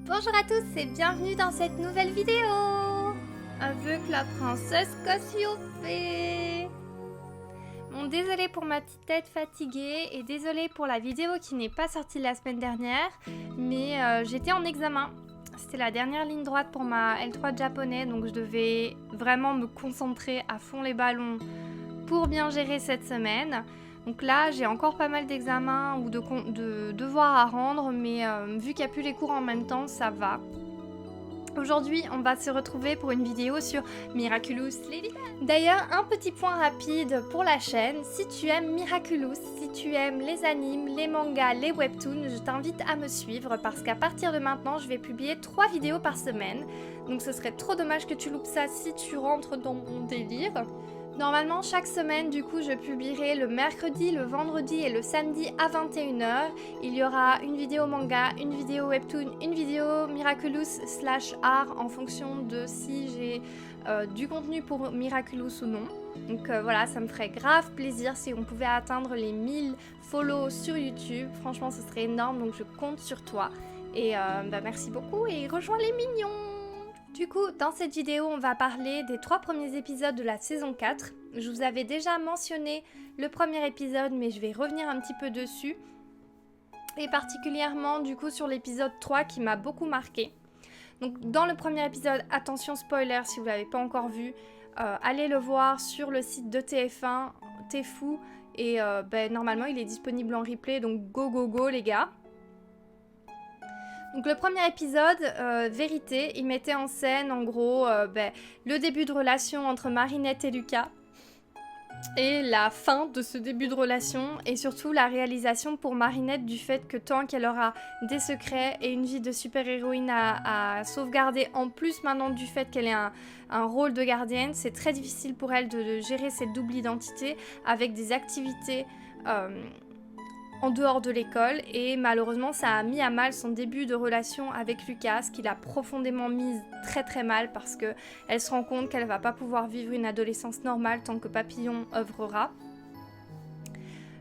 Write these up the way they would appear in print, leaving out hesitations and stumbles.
Bonjour à tous et bienvenue dans cette nouvelle vidéo avec la princesse Cassiopée. Bon, désolée pour ma petite tête fatiguée et désolée pour la vidéo qui n'est pas sortie la semaine dernière, mais j'étais en examen. C'était la dernière ligne droite pour ma L3 de japonais, donc je devais vraiment me concentrer à fond les ballons pour bien gérer cette semaine. Donc là, j'ai encore pas mal d'examens ou de devoirs à rendre, mais vu qu'il n'y a plus les cours en même temps, ça va. Aujourd'hui, on va se retrouver pour une vidéo sur Miraculous Ladybug. D'ailleurs, un petit point rapide pour la chaîne. Si tu aimes Miraculous, si tu aimes les animes, les mangas, les webtoons, je t'invite à me suivre parce qu'à partir de maintenant, je vais publier 3 vidéos par semaine. Donc ce serait trop dommage que tu loupes ça si tu rentres dans mon délire. Normalement, chaque semaine, du coup, je publierai le mercredi, le vendredi et le samedi à 21h. Il y aura une vidéo manga, une vidéo webtoon, une vidéo Miraculous/art en fonction de si j'ai du contenu pour Miraculous ou non. Donc voilà, ça me ferait grave plaisir si on pouvait atteindre les 1000 follow sur YouTube. Franchement, ce serait énorme, donc je compte sur toi. Et merci beaucoup et rejoins les mignons! Du coup, dans cette vidéo, on va parler des 3 premiers épisodes de la saison 4. Je vous avais déjà mentionné le premier épisode, mais je vais revenir un petit peu dessus. Et particulièrement, du coup, sur l'épisode 3 qui m'a beaucoup marqué. Donc, dans le premier épisode, attention spoiler si vous ne l'avez pas encore vu, allez le voir sur le site de TF1, T'es fou. Et normalement, il est disponible en replay, donc go les gars. Donc le premier épisode, Vérité, il mettait en scène en gros le début de relation entre Marinette et Lucas et la fin de ce début de relation et surtout la réalisation pour Marinette du fait que tant qu'elle aura des secrets et une vie de super-héroïne à sauvegarder en plus maintenant du fait qu'elle ait un rôle de gardienne, c'est très difficile pour elle de gérer cette double identité avec des activités en dehors de l'école et malheureusement ça a mis à mal son début de relation avec Lucas, ce qui l'a profondément mise très mal parce que elle se rend compte qu'elle va pas pouvoir vivre une adolescence normale tant que Papillon œuvrera.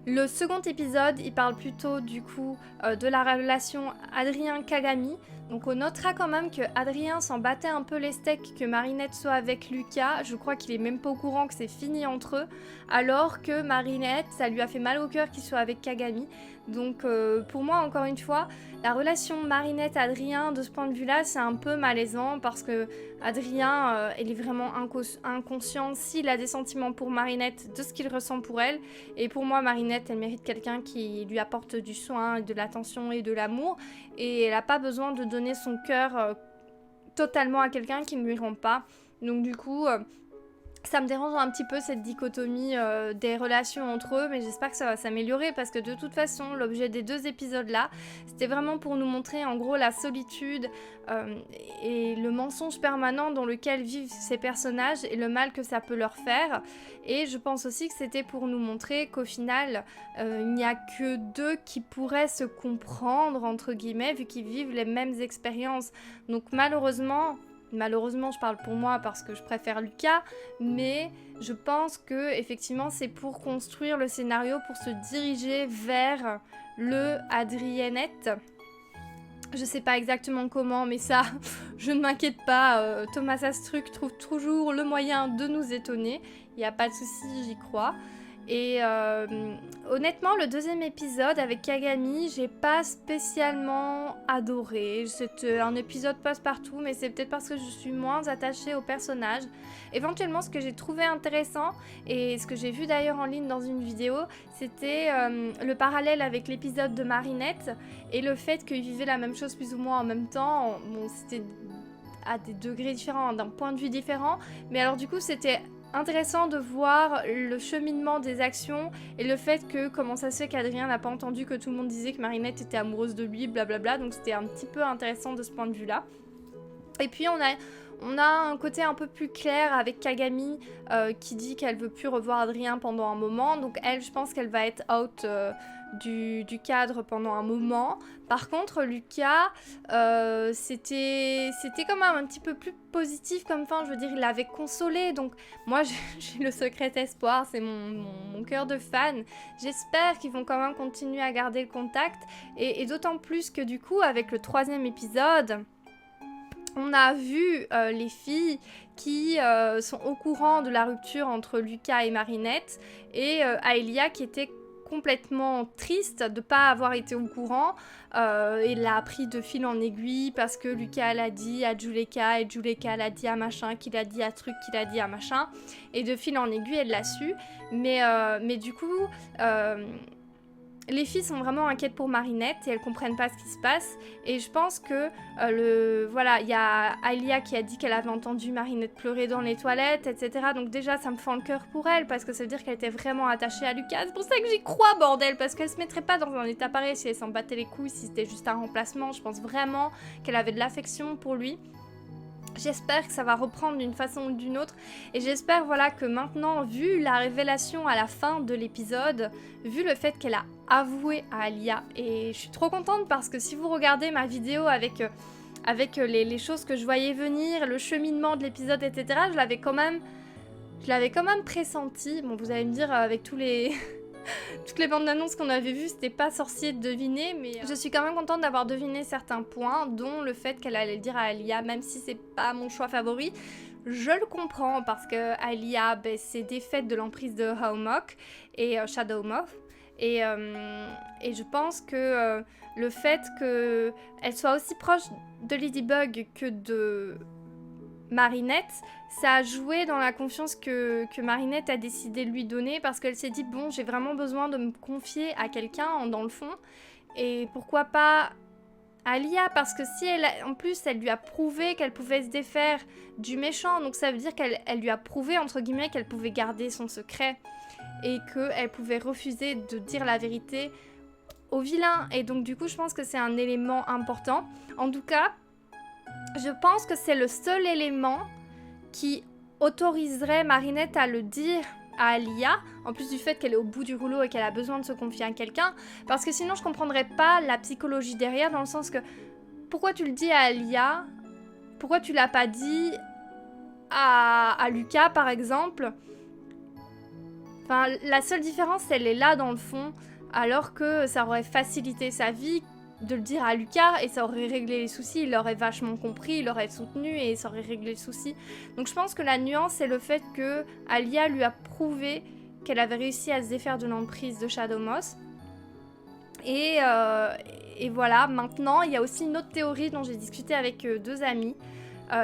Le second épisode, il parle plutôt du coup de la relation Adrien-Kagami. Donc on notera quand même que Adrien s'en battait un peu les steaks que Marinette soit avec Lucas. Je crois qu'il est même pas au courant que c'est fini entre eux. Alors que Marinette, ça lui a fait mal au cœur qu'il soit avec Kagami. Donc pour moi, encore une fois, la relation Marinette-Adrien de ce point de vue-là, c'est un peu malaisant parce que Adrien, il est vraiment inconscient s'il a des sentiments pour Marinette de ce qu'il ressent pour elle. Et pour moi, Marinette, elle mérite quelqu'un qui lui apporte du soin, de l'attention et de l'amour. Et elle n'a pas besoin de donner son cœur totalement à quelqu'un qui ne lui rend pas. Donc du coup, ça me dérange un petit peu cette dichotomie des relations entre eux, mais j'espère que ça va s'améliorer parce que de toute façon, l'objet des 2 épisodes-là, c'était vraiment pour nous montrer en gros la solitude et le mensonge permanent dans lequel vivent ces personnages et le mal que ça peut leur faire. Et je pense aussi que c'était pour nous montrer qu'au final, il n'y a que 2 qui pourraient se comprendre, entre guillemets, vu qu'ils vivent les mêmes expériences. Donc malheureusement, je parle pour moi parce que je préfère Lucas, mais je pense que effectivement c'est pour construire le scénario, pour se diriger vers le Adriennette. Je sais pas exactement comment, mais ça, je ne m'inquiète pas. Thomas Astruc trouve toujours le moyen de nous étonner. Il n'y a pas de souci, j'y crois. Et honnêtement, le deuxième épisode avec Kagami, j'ai pas spécialement adoré. C'est un épisode passe-partout, mais c'est peut-être parce que je suis moins attachée au personnage. Éventuellement, ce que j'ai trouvé intéressant, et ce que j'ai vu d'ailleurs en ligne dans une vidéo, c'était le parallèle avec l'épisode de Marinette, et le fait qu'ils vivaient la même chose plus ou moins en même temps. Bon, c'était à des degrés différents, d'un point de vue différent, mais alors du coup, c'était intéressant de voir le cheminement des actions et le fait que comment ça se fait qu'Adrien n'a pas entendu que tout le monde disait que Marinette était amoureuse de lui, blablabla, donc c'était un petit peu intéressant de ce point de vue-là. Et puis on a un côté un peu plus clair avec Kagami qui dit qu'elle veut plus revoir Adrien pendant un moment, donc elle, je pense qu'elle va être out du cadre pendant un moment. Par contre, Lucas, c'était quand même un petit peu plus positif comme fin, je veux dire, il l'avait consolé, donc moi j'ai le secret espoir, c'est mon cœur de fan. J'espère qu'ils vont quand même continuer à garder le contact, et d'autant plus que du coup, avec le 3e épisode, On a vu les filles qui sont au courant de la rupture entre Lucas et Marinette et Aelia qui était complètement triste de ne pas avoir été au courant et l'a appris de fil en aiguille parce que Lucas l'a dit à Juleka et Juleka l'a dit à machin, qu'il a dit à truc, qu'il a dit à machin et de fil en aiguille elle l'a su mais du coup les filles sont vraiment inquiètes pour Marinette et elles comprennent pas ce qui se passe et je pense que voilà, il y a Aelia qui a dit qu'elle avait entendu Marinette pleurer dans les toilettes, etc. Donc déjà ça me fend le cœur pour elle parce que ça veut dire qu'elle était vraiment attachée à Lucas. C'est pour ça que j'y crois, bordel, parce qu'elle se mettrait pas dans un état pareil si elle s'en battait les couilles, si c'était juste un remplacement. Je pense vraiment qu'elle avait de l'affection pour lui. J'espère que ça va reprendre d'une façon ou d'une autre et j'espère voilà que maintenant, vu la révélation à la fin de l'épisode, vu le fait qu'elle a avoué à Alia, et je suis trop contente parce que si vous regardez ma vidéo avec les choses que je voyais venir, le cheminement de l'épisode, etc., je l'avais quand même pressenti. Bon, vous allez me dire avec toutes les bandes d'annonces qu'on avait vues, c'était pas sorcier de deviner, mais je suis quand même contente d'avoir deviné certains points, dont le fait qu'elle allait le dire à Alia, même si c'est pas mon choix favori. Je le comprends parce que Alia s'est défaite de l'emprise de Hawkmoth et Shadowmoth. Et je pense que le fait qu'elle soit aussi proche de Ladybug que de Marinette, ça a joué dans la confiance que Marinette a décidé de lui donner parce qu'elle s'est dit bon, j'ai vraiment besoin de me confier à quelqu'un dans le fond et pourquoi pas Alia, parce que si en plus elle lui a prouvé qu'elle pouvait se défaire du méchant, donc ça veut dire qu'elle lui a prouvé entre guillemets qu'elle pouvait garder son secret et qu'elle pouvait refuser de dire la vérité au vilain et donc du coup je pense que c'est un élément important. En tout cas, je pense que c'est le seul élément qui autoriserait Marinette à le dire à Alia, en plus du fait qu'elle est au bout du rouleau et qu'elle a besoin de se confier à quelqu'un, parce que sinon je comprendrais pas la psychologie derrière, dans le sens que pourquoi tu le dis à Alia, pourquoi tu l'as pas dit à Lucas par exemple. Enfin, la seule différence elle est là dans le fond, alors que ça aurait facilité sa vie de le dire à Lucas et ça aurait réglé les soucis, il l'aurait vachement compris, il l'aurait soutenu et ça aurait réglé le souci. Donc je pense que la nuance c'est le fait que Alia lui a prouvé qu'elle avait réussi à se défaire de l'emprise de Shadowmoth. Et voilà, maintenant il y a aussi une autre théorie dont j'ai discuté avec deux amis,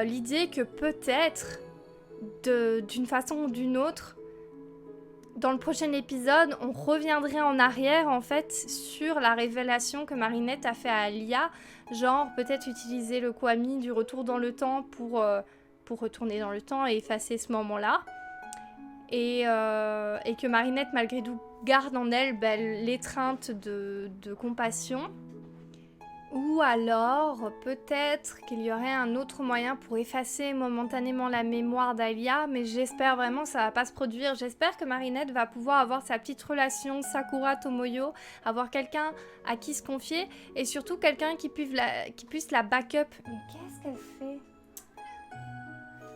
l'idée que peut-être d'une façon ou d'une autre, dans le prochain épisode, on reviendrait en arrière en fait sur la révélation que Marinette a fait à Alia, genre peut-être utiliser le Kwami du retour dans le temps pour retourner dans le temps et effacer ce moment-là, et que Marinette malgré tout garde en elle l'étreinte de compassion. Ou alors, peut-être qu'il y aurait un autre moyen pour effacer momentanément la mémoire d'Alia, mais j'espère vraiment que ça va pas se produire. J'espère que Marinette va pouvoir avoir sa petite relation Sakura Tomoyo, avoir quelqu'un à qui se confier, et surtout quelqu'un qui puisse la backup. Mais qu'est-ce qu'elle fait?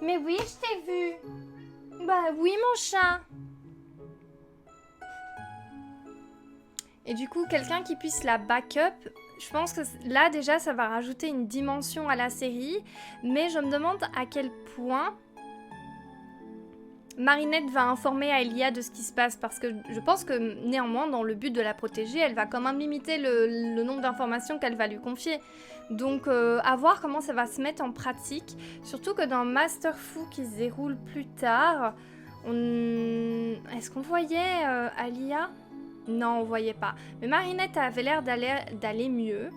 Mais oui, je t'ai vu. Bah oui, mon chat. Et du coup, quelqu'un qui puisse la backup. Je pense que là déjà ça va rajouter une dimension à la série, mais je me demande à quel point Marinette va informer Aelia de ce qui se passe, parce que je pense que néanmoins dans le but de la protéger, elle va quand même limiter le nombre d'informations qu'elle va lui confier. Donc à voir comment ça va se mettre en pratique, surtout que dans Masterfoo qui se déroule plus tard, est-ce qu'on voyait Alia ? Non, on voyait pas. Mais Marinette avait l'air d'aller mieux.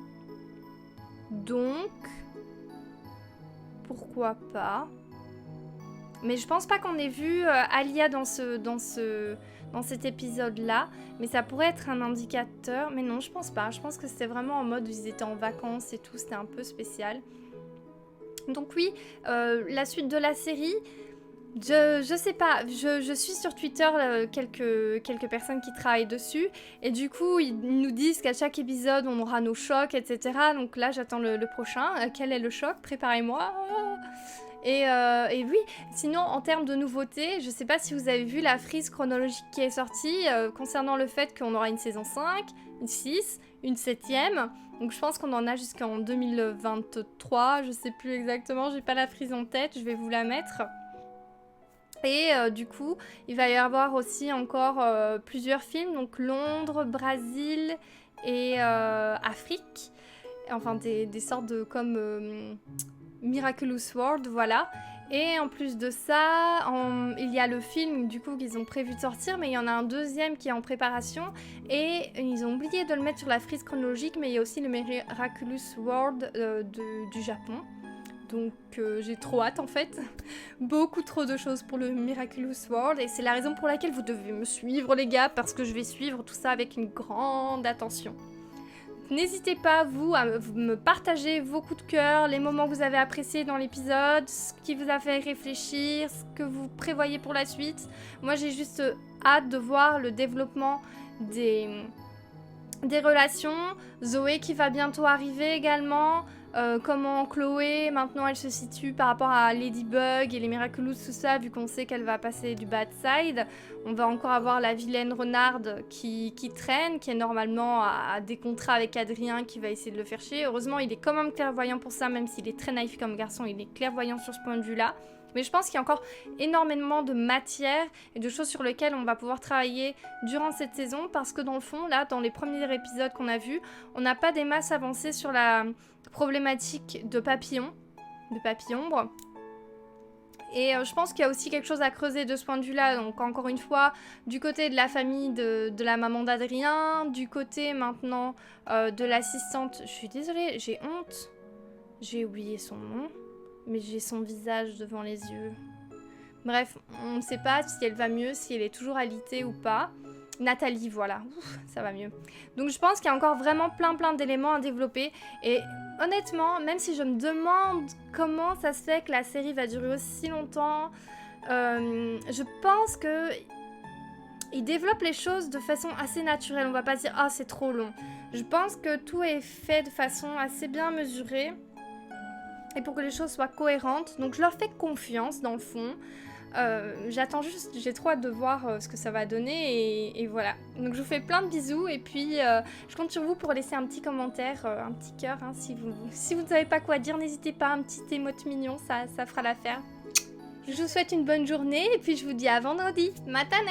Donc, pourquoi pas. Mais je pense pas qu'on ait vu Alia dans cet épisode-là. Mais ça pourrait être un indicateur. Mais non, je pense pas. Je pense que c'était vraiment en mode où ils étaient en vacances et tout. C'était un peu spécial. Donc oui, la suite de la série... Je sais pas, je suis sur Twitter quelques personnes qui travaillent dessus et du coup ils nous disent qu'à chaque épisode on aura nos chocs, etc. Donc là j'attends le prochain. Quel est le choc? Préparez-moi. Et oui, sinon en termes de nouveautés, je sais pas si vous avez vu la frise chronologique qui est sortie concernant le fait qu'on aura une saison 5, une 6, une 7ème Donc je pense qu'on en a jusqu'en 2023, je sais plus exactement, j'ai pas la frise en tête, je vais vous la mettre. Et du coup, il va y avoir aussi encore plusieurs films, donc Londres, Brésil et Afrique. Enfin, des sortes de comme Miraculous World, voilà. Et en plus de ça, il y a le film du coup qu'ils ont prévu de sortir, mais il y en a un deuxième qui est en préparation. Et ils ont oublié de le mettre sur la frise chronologique, mais il y a aussi le Miraculous World du Japon. Donc j'ai trop hâte en fait. Beaucoup trop de choses pour le Miraculous World. Et c'est la raison pour laquelle vous devez me suivre les gars, parce que je vais suivre tout ça avec une grande attention. N'hésitez pas, vous, à me partager vos coups de cœur, les moments que vous avez appréciés dans l'épisode, ce qui vous a fait réfléchir, ce que vous prévoyez pour la suite. Moi, j'ai juste hâte de voir le développement des relations. Zoé qui va bientôt arriver également. Comment Chloé, maintenant, elle se situe par rapport à Ladybug et les Miraculous, tout ça, vu qu'on sait qu'elle va passer du bad side. On va encore avoir la vilaine Renarde qui traîne, qui est normalement à des contrats avec Adrien, qui va essayer de le faire chier. Heureusement, il est quand même clairvoyant pour ça, même s'il est très naïf comme garçon, il est clairvoyant sur ce point de vue-là. Mais je pense qu'il y a encore énormément de matière et de choses sur lesquelles on va pouvoir travailler durant cette saison, parce que dans le fond, là, dans les premiers épisodes qu'on a vus, on n'a pas des masses avancées sur la problématique de papillombre. Et je pense qu'il y a aussi quelque chose à creuser de ce point de vue-là. Donc encore une fois, du côté de la famille de la maman d'Adrien, du côté maintenant de l'assistante. Je suis désolée, j'ai honte. J'ai oublié son nom, mais j'ai son visage devant les yeux. Bref, on ne sait pas si elle va mieux, si elle est toujours alitée ou pas. Nathalie, voilà. Ouf, ça va mieux. Donc je pense qu'il y a encore vraiment plein d'éléments à développer. Et honnêtement, même si je me demande comment ça se fait que la série va durer aussi longtemps, je pense que il développe les choses de façon assez naturelle. On va pas dire « Ah, c'est trop long ». Je pense que tout est fait de façon assez bien mesurée et pour que les choses soient cohérentes. Donc je leur fais confiance dans le fond. J'attends juste, j'ai trop hâte de voir ce que ça va donner et voilà. Donc je vous fais plein de bisous et puis je compte sur vous pour laisser un petit commentaire, un petit cœur. Hein, si vous ne savez pas quoi dire, n'hésitez pas, un petit émote mignon, ça fera l'affaire. Je vous souhaite une bonne journée et puis je vous dis à vendredi. Matane!